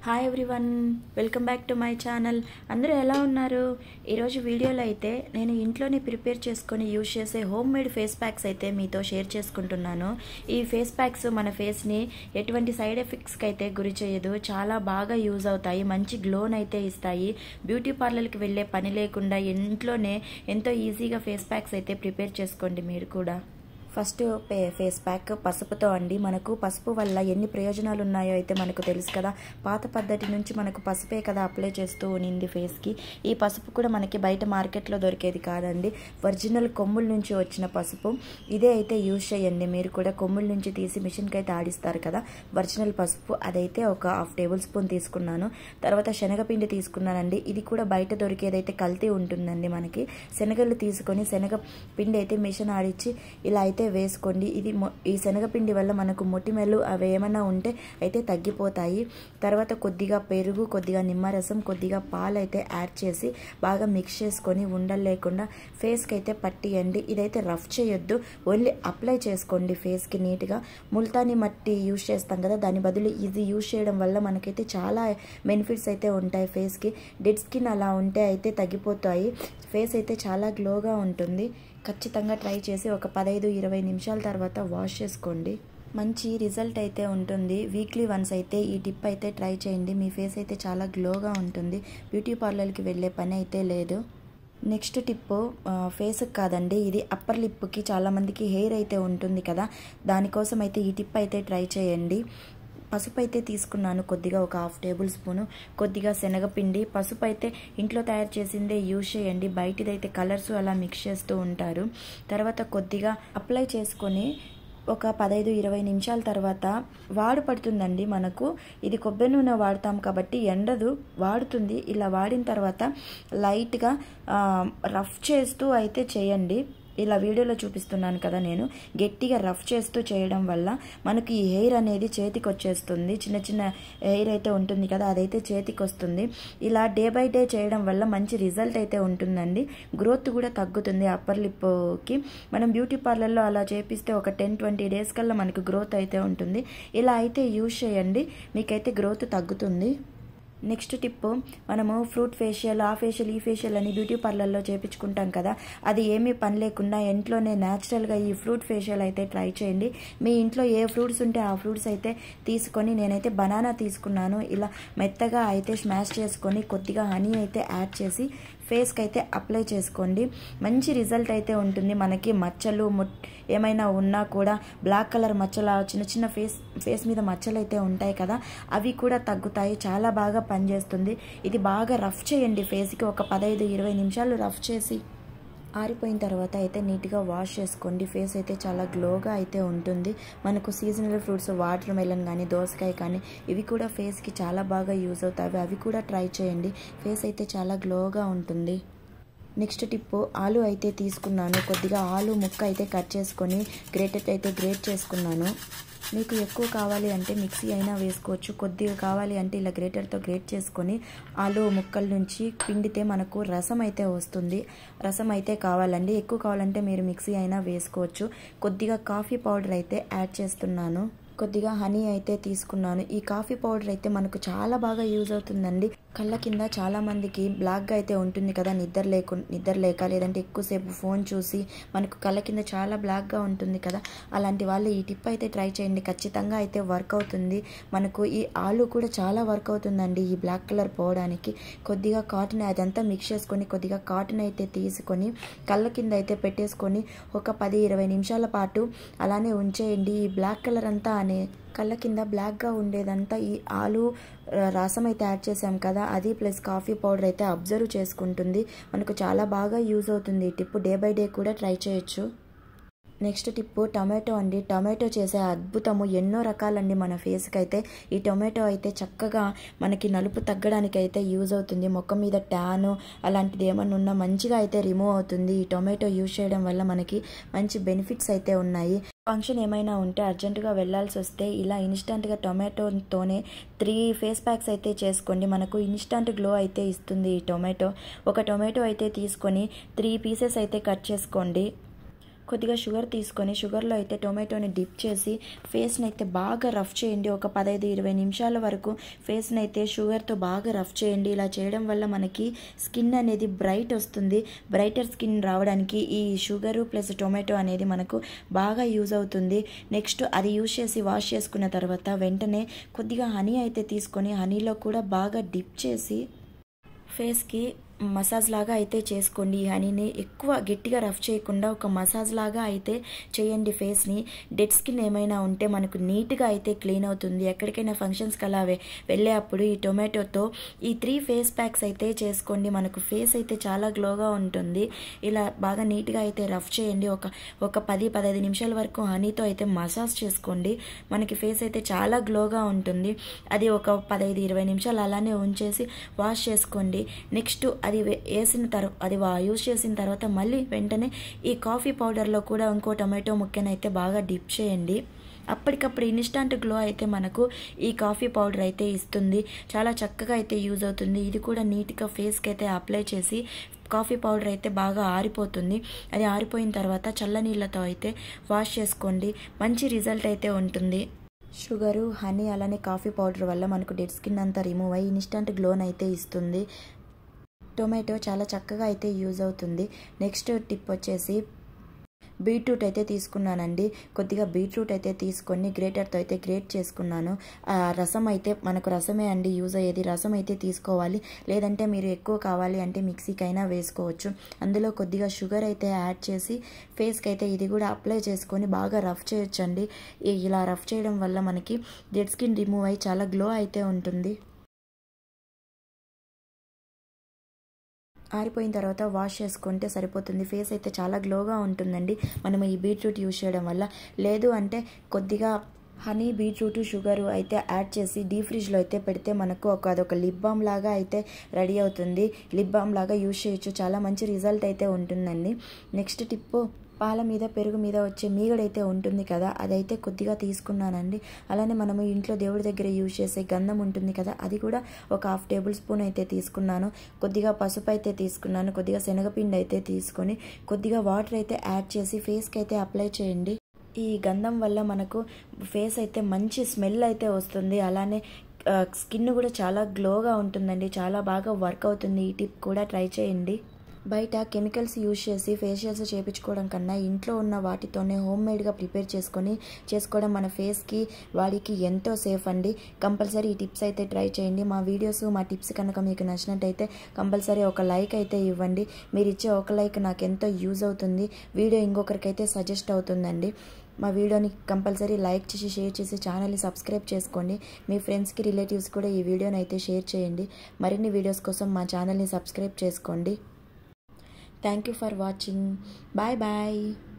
Hi everyone, welcome back to my channel. అందరూ ఎలా ఉన్నారు? ఈరోజు వీడియోలో అయితే నేను ఇంట్లోనే ప్రిపేర్ చేసుకొని యూజ్ చేసే హోమ్ మేడ్ ఫేస్ ప్యాక్స్ అయితే మీతో షేర్ చేసుకుంటున్నాను. ఈ ఫేస్ ప్యాక్స్ మన ఫేస్ని ఎటువంటి సైడ్ ఎఫెక్ట్స్కి అయితే గురి చేయదు. చాలా బాగా యూజ్ అవుతాయి, మంచి గ్లోన్ అయితే ఇస్తాయి. బ్యూటీ పార్లర్కి వెళ్ళే పని లేకుండా ఇంట్లోనే ఎంతో ఈజీగా ఫేస్ ప్యాక్స్ అయితే ప్రిపేర్ చేసుకోండి మీరు కూడా. ఫస్ట్ ఫేస్ ప్యాక్ పసుపుతో అండి. మనకు పసుపు వల్ల ఎన్ని ప్రయోజనాలు ఉన్నాయో అయితే మనకు తెలుసు కదా. పాత పద్ధతి నుంచి మనకు పసుపే కదా అప్లై చేస్తూ ఉన్నింది ఫేస్కి. ఈ పసుపు కూడా మనకి బయట మార్కెట్లో దొరికేది కాదండి, ఒరిజినల్ కొమ్ముల నుంచి వచ్చిన పసుపు. ఇదే అయితే యూజ్ చేయండి మీరు కూడా. కొమ్ముల నుంచి తీసి మిషన్కి అయితే ఆడిస్తారు కదా, ఒరిజినల్ పసుపు. అదైతే ఒక 1/2 టేబుల్ స్పూన్ తీసుకున్నాను. తర్వాత శనగపిండి తీసుకున్నానండి. ఇది కూడా బయట దొరికేదైతే కల్తీ ఉంటుందండి మనకి. శనగలు తీసుకొని శనగపిండి అయితే మిషన్ ఆడిచ్చి ఇలా అయితే వేసుకోండి. ఈ శనగపిండి వల్ల మనకు మొటిమలు అవి ఏమైనా ఉంటే అయితే తగ్గిపోతాయి. తర్వాత కొద్దిగా పెరుగు, కొద్దిగా నిమ్మరసం, కొద్దిగా పాలు అయితే యాడ్ చేసి బాగా మిక్స్ చేసుకొని ఉండలు లేకుండా ఫేస్కి అయితే పట్టియండి. ఇదైతే రఫ్ చేయొద్దు, ఓన్లీ అప్లై చేసుకోండి ఫేస్కి నీట్గా. ముల్తానీ మట్టి యూజ్ చేస్తాం కదా, దాని బదులు ఇది యూజ్ చేయడం వల్ల మనకైతే చాలా బెనిఫిట్స్ అయితే ఉంటాయి ఫేస్కి. డెడ్ స్కిన్ అలా ఉంటే అయితే తగ్గిపోతాయి. ఫేస్ అయితే చాలా గ్లోగా ఉంటుంది. ఖచ్చితంగా ట్రై చేసి ఒక 15-20 నిమిషాల తర్వాత వాష్ చేసుకోండి. మంచి రిజల్ట్ అయితే ఉంటుంది. వీక్లీ వన్స్ అయితే ఈ టిప్ అయితే ట్రై చేయండి. మీ ఫేస్ అయితే చాలా గ్లోగా ఉంటుంది. బ్యూటీ పార్లర్కి వెళ్ళే పని అయితే లేదు. నెక్స్ట్ టిప్ ఫేస్కి కాదండి, ఇది అప్పర్ లిప్కి. చాలామందికి హెయిర్ అయితే ఉంటుంది కదా, దానికోసం అయితే ఈ టిప్ అయితే ట్రై చేయండి. పసుపు అయితే తీసుకున్నాను కొద్దిగా, ఒక 1/2 టేబుల్ స్పూను. కొద్దిగా శనగపిండి. పసుపు అయితే ఇంట్లో తయారు చేసిందే యూజ్ చేయండి, బయటిదైతే కలర్స్ అలా మిక్స్ చేస్తూ ఉంటారు. తర్వాత కొద్దిగా అప్లై చేసుకొని ఒక 15-20 నిమిషాల తర్వాత వాడు పడుతుందండి మనకు. ఇది కొబ్బరి నూనె వాడతాం కాబట్టి ఎండదు, వాడుతుంది. ఇలా వాడిన తర్వాత లైట్గా రఫ్ చేస్తూ అయితే చేయండి. ఇలా వీడియోలో చూపిస్తున్నాను కదా, నేను గట్టిగా రఫ్ చేస్తూ చేయడం వల్ల మనకి ఈ హెయిర్ అనేది చేతికి వచ్చేస్తుంది. చిన్న చిన్న హెయిర్ అయితే ఉంటుంది కదా, అదైతే చేతికి వస్తుంది. ఇలా డే బై డే చేయడం వల్ల మంచి రిజల్ట్ అయితే ఉంటుందండి. గ్రోత్ కూడా తగ్గుతుంది అప్పర్ లిప్కి. మనం బ్యూటీ పార్లర్లో అలా చేపిస్తే ఒక 10-20 డేస్ కల్లా మనకు గ్రోత్ అయితే ఉంటుంది. ఇలా అయితే యూజ్ చేయండి, మీకైతే గ్రోత్ తగ్గుతుంది. నెక్స్ట్ టిప్, మనము ఫ్రూట్ ఫేషియల్, ఆ ఫేషియల్, ఈ ఫేషియల్ అని బ్యూటీ పార్లర్లో చేపించుకుంటాం కదా, అది ఏమీ పని లేకుండా ఇంట్లోనే న్యాచురల్గా ఈ ఫ్రూట్ ఫేషియల్ అయితే ట్రై చేయండి. మీ ఇంట్లో ఏ ఫ్రూట్స్ ఉంటే ఆ ఫ్రూట్స్ అయితే తీసుకొని, నేనైతే బనానా తీసుకున్నాను. ఇలా మెత్తగా అయితే స్మాష్ చేసుకొని కొద్దిగా హనీ అయితే యాడ్ చేసి ఫేస్కి అయితే అప్లై చేసుకోండి. మంచి రిజల్ట్ అయితే ఉంటుంది. మనకి మచ్చలు ఏమైనా ఉన్నా కూడా, బ్లాక్ కలర్ మచ్చలు, చిన్న చిన్న ఫేస్ మీద మచ్చలు అయితే ఉంటాయి కదా, అవి కూడా తగ్గుతాయి. చాలా బాగా పనిచేస్తుంది. ఇది బాగా రఫ్ చేయండి ఫేస్కి. ఒక 15-20 నిమిషాలు రఫ్ చేసి ఆరిపోయిన తర్వాత అయితే నీట్గా వాష్ చేసుకోండి. ఫేస్ అయితే చాలా గ్లోగా అయితే ఉంటుంది. మనకు సీజనల్ ఫ్రూట్స్, వాటర్ మెలన్ కానీ, దోసకాయ కానీ, ఇవి కూడా ఫేస్కి చాలా బాగా యూజ్ అవుతాయి. అవి కూడా ట్రై చేయండి. ఫేస్ అయితే చాలా గ్లోగా ఉంటుంది. నెక్స్ట్ టిప్, ఆలు అయితే తీసుకున్నాను. కొద్దిగా ఆలు ముక్క అయితే కట్ చేసుకొని గ్రేటర్ అయితే గ్రేట్ చేసుకున్నాను. మీకు ఎక్కువ కావాలి అంటే మిక్సీ అయినా వేసుకోవచ్చు. కొద్దిగా కావాలి అంటే ఇలా గ్రేటర్తో గ్రేట్ చేసుకొని ఆలు ముక్కల నుంచి పిండితే మనకు రసం అయితే వస్తుంది. రసం అయితే కావాలండి. ఎక్కువ కావాలంటే మీరు మిక్సీ అయినా వేసుకోవచ్చు. కొద్దిగా కాఫీ పౌడర్ అయితే యాడ్ చేస్తున్నాను. కొద్దిగా హనీ అయితే తీసుకున్నాను. ఈ కాఫీ పౌడర్ అయితే మనకు చాలా బాగా యూజ్ అవుతుందండి. కళ్ళ కింద చాలా మందికి బ్లాక్గా అయితే ఉంటుంది కదా, నిద్ర లేక లేదంటే ఎక్కువసేపు ఫోన్ చూసి మనకు కళ్ళ కింద చాలా బ్లాక్గా ఉంటుంది కదా, అలాంటి వాళ్ళు ఈ టిప్ అయితే ట్రై చేయండి. ఖచ్చితంగా అయితే వర్క్ అవుతుంది. మనకు ఈ ఆలు కూడా చాలా వర్క్ అవుతుందండి ఈ బ్లాక్ కలర్ పోవడానికి. కొద్దిగా కాటన్ అదంతా మిక్స్ చేసుకొని కొద్దిగా కాటన్ అయితే తీసుకొని కళ్ళ కింద అయితే పెట్టేసుకొని ఒక 10-20 నిమిషాల పాటు అలానే ఉంచేయండి. ఈ బ్లాక్ కలర్ అంతా కళ్ళ కింద బ్లాక్గా ఉండేదంతా ఈ ఆలు రసం అయితే యాడ్ చేసాం కదా, అది ప్లస్ కాఫీ పౌడర్ అయితే అబ్జర్వ్ చేసుకుంటుంది. మనకు చాలా బాగా యూజ్ అవుతుంది ఈ టిప్. డే బై డే కూడా ట్రై చేయొచ్చు. నెక్స్ట్ టిప్, టొమాటో అండి. టొమాటో చేసే అద్భుతము ఎన్నో రకాలండి మన ఫేస్కి అయితే. ఈ టొమాటో అయితే చక్కగా మనకి నలుపు తగ్గడానికి అయితే యూజ్ అవుతుంది. ముఖం మీద ట్యాను అలాంటిది ఏమన్నా ఉన్నా మంచిగా అయితే రిమూవ్ అవుతుంది. ఈ టొమాటో యూజ్ చేయడం వల్ల మనకి మంచి బెనిఫిట్స్ అయితే ఉన్నాయి. ఫంక్షన్ ఏమైనా ఉంటే అర్జెంటుగా వెళ్ళాల్సి వస్తే ఇలా ఇన్స్టంట్గా టొమాటోతోనే 3 ఫేస్ ప్యాక్స్ అయితే చేసుకోండి. మనకు ఇన్స్టంట్ గ్లో అయితే ఇస్తుంది ఈ టొమాటో. ఒక టొమాటో అయితే తీసుకొని 3 పీసెస్ అయితే కట్ చేసుకోండి. కొద్దిగా షుగర్ తీసుకొని షుగర్లో అయితే టొమాటోని డిప్ చేసి ఫేస్ని అయితే బాగా రఫ్ చేయండి. ఒక 15-20 నిమిషాల వరకు ఫేస్ని అయితే షుగర్తో బాగా రఫ్ చేయండి. ఇలా చేయడం వల్ల మనకి స్కిన్ అనేది బ్రైట్ వస్తుంది. బ్రైటర్ స్కిన్ రావడానికి ఈ షుగరు ప్లస్ టొమాటో అనేది మనకు బాగా యూజ్ అవుతుంది. నెక్స్ట్ అది యూజ్ చేసి వాష్ చేసుకున్న తర్వాత వెంటనే కొద్దిగా హనీ అయితే తీసుకొని హనీలో కూడా బాగా డిప్ చేసి ఫేస్కి మసాజ్ లాగా అయితే చేసుకోండి. ఈ హనీని ఎక్కువ గట్టిగా రఫ్ చేయకుండా ఒక మసాజ్ లాగా అయితే చేయండి. ఫేస్ని డెడ్ స్కిన్ ఏమైనా ఉంటే మనకు నీట్గా అయితే క్లీన్ అవుతుంది. ఎక్కడికైనా ఫంక్షన్స్కి అలా వెళ్ళే అప్పుడు ఈ టొమాటోతో ఈ 3 ఫేస్ ప్యాక్స్ అయితే చేసుకోండి. మనకు ఫేస్ అయితే చాలా గ్లోగా ఉంటుంది. ఇలా బాగా నీట్గా అయితే రఫ్ చేయండి. ఒక 10-15 నిమిషాల వరకు హనీతో అయితే మసాజ్ చేసుకోండి. మనకి ఫేస్ అయితే చాలా గ్లోగా ఉంటుంది. అది ఒక 15-20 నిమిషాలు అలానే ఉంచేసి వాష్ చేసుకోండి. నెక్స్ట్ అది వేసిన తర్వాత అది యూజ్ చేసిన తర్వాత మళ్ళీ వెంటనే ఈ కాఫీ పౌడర్లో కూడా ఇంకో టొమాటో ముక్కనైతే బాగా డిప్ చేయండి. అప్పటికప్పుడు ఇన్స్టంట్ గ్లో అయితే మనకు ఈ కాఫీ పౌడర్ అయితే ఇస్తుంది. చాలా చక్కగా అయితే యూజ్ అవుతుంది. ఇది కూడా నీట్గా ఫేస్కి అయితే అప్లై చేసి కాఫీ పౌడర్ అయితే బాగా ఆరిపోతుంది. అది ఆరిపోయిన తర్వాత చల్లనీళ్ళతో అయితే వాష్ చేసుకోండి. మంచి రిజల్ట్ అయితే ఉంటుంది. షుగరు, హనీ అలానే కాఫీ పౌడర్ వల్ల మనకు డెడ్ స్కిన్ అంతా రిమూవ్ అయ్యి ఇన్స్టంట్ గ్లోని అయితే ఇస్తుంది. టొమాటో చాలా చక్కగా అయితే యూజ్ అవుతుంది. నెక్స్ట్ టిప్ వచ్చేసి బీట్రూట్ అయితే తీసుకున్నానండి. కొద్దిగా బీట్రూట్ అయితే తీసుకొని గ్రేటర్తో అయితే గ్రేట్ చేసుకున్నాను. రసం అయితే మనకు రసమే అండి యూజ్ అయ్యేది. రసం అయితే తీసుకోవాలి. లేదంటే మీరు ఎక్కువ కావాలి అంటే మిక్సీకైనా వేసుకోవచ్చు. అందులో కొద్దిగా షుగర్ అయితే యాడ్ చేసి ఫేస్కి అయితే ఇది కూడా అప్లై చేసుకొని బాగా రఫ్ చేయొచ్చండి. ఇలా రఫ్ చేయడం వల్ల మనకి డెడ్ స్కిన్ రిమూవ్ అయ్యి చాలా గ్లో అయితే ఉంటుంది. ఆరిపోయిన తర్వాత వాష్ చేసుకుంటే సరిపోతుంది. ఫేస్ అయితే చాలా గ్లోగా ఉంటుందండి మనం ఈ బీట్రూట్ యూజ్ చేయడం వల్ల. లేదు అంటే కొద్దిగా హనీ, బీట్రూట్, షుగరు అయితే యాడ్ చేసి డీప్ ఫ్రిడ్జ్లో అయితే పెడితే మనకు అదొక లిప్ బామ్ లాగా అయితే రెడీ అవుతుంది. లిప్ బామ్ లాగా యూజ్ చేయొచ్చు. చాలా మంచి రిజల్ట్ అయితే ఉంటుందండి. నెక్స్ట్ టిప్పు పాల మీద పెరుగు మీద వచ్చే మీగడైతే ఉంటుంది కదా, అదైతే కొద్దిగా తీసుకున్నానండి. అలానే మనము ఇంట్లో దేవుడి దగ్గర యూజ్ చేసే గంధం ఉంటుంది కదా, అది కూడా ఒక 1/2 టేబుల్ స్పూన్ అయితే తీసుకున్నాను. కొద్దిగా పసుపు అయితే తీసుకున్నాను. కొద్దిగా శనగపిండి అయితే తీసుకొని కొద్దిగా వాటర్ అయితే యాడ్ చేసి ఫేస్కి అయితే అప్లై చేయండి. ఈ గంధం వల్ల మనకు ఫేస్ అయితే మంచి స్మెల్ అయితే వస్తుంది. అలానే స్కిన్ కూడా చాలా గ్లోగా ఉంటుందండి. చాలా బాగా వర్క్ అవుతుంది. ఈ టిప్ కూడా ట్రై చేయండి. బయట కెమికల్స్ యూజ్ చేసి ఫేషియల్స్ చేయించుకోవడం కన్నా ఇంట్లో ఉన్న వాటితోనే హోమ్మేడ్గా ప్రిపేర్ చేసుకోవడం మన ఫేస్కి, బాడీకి ఎంతో సేఫ్ అండి. కంపల్సరీ ఈ టిప్స్ అయితే ట్రై చేయండి. మా వీడియోస్, మా టిప్స్ కనుక మీకు నచ్చినట్టయితే కంపల్సరీ ఒక లైక్ అయితే ఇవ్వండి. మీరు ఇచ్చే ఒక లైక్ నాకు ఎంతో యూజ్ అవుతుంది. వీడియో ఇంకొకరికైతే సజెస్ట్ అవుతుందండి. మా వీడియోని కంపల్సరీ లైక్ చేసి షేర్ చేసి ఛానల్ని సబ్స్క్రైబ్ చేసుకోండి. మీ ఫ్రెండ్స్కి, రిలేటివ్స్ కూడా ఈ వీడియోని అయితే షేర్ చేయండి. మరిన్ని వీడియోస్ కోసం మా ఛానల్ని సబ్స్క్రైబ్ చేసుకోండి. Thank you for watching. Bye bye.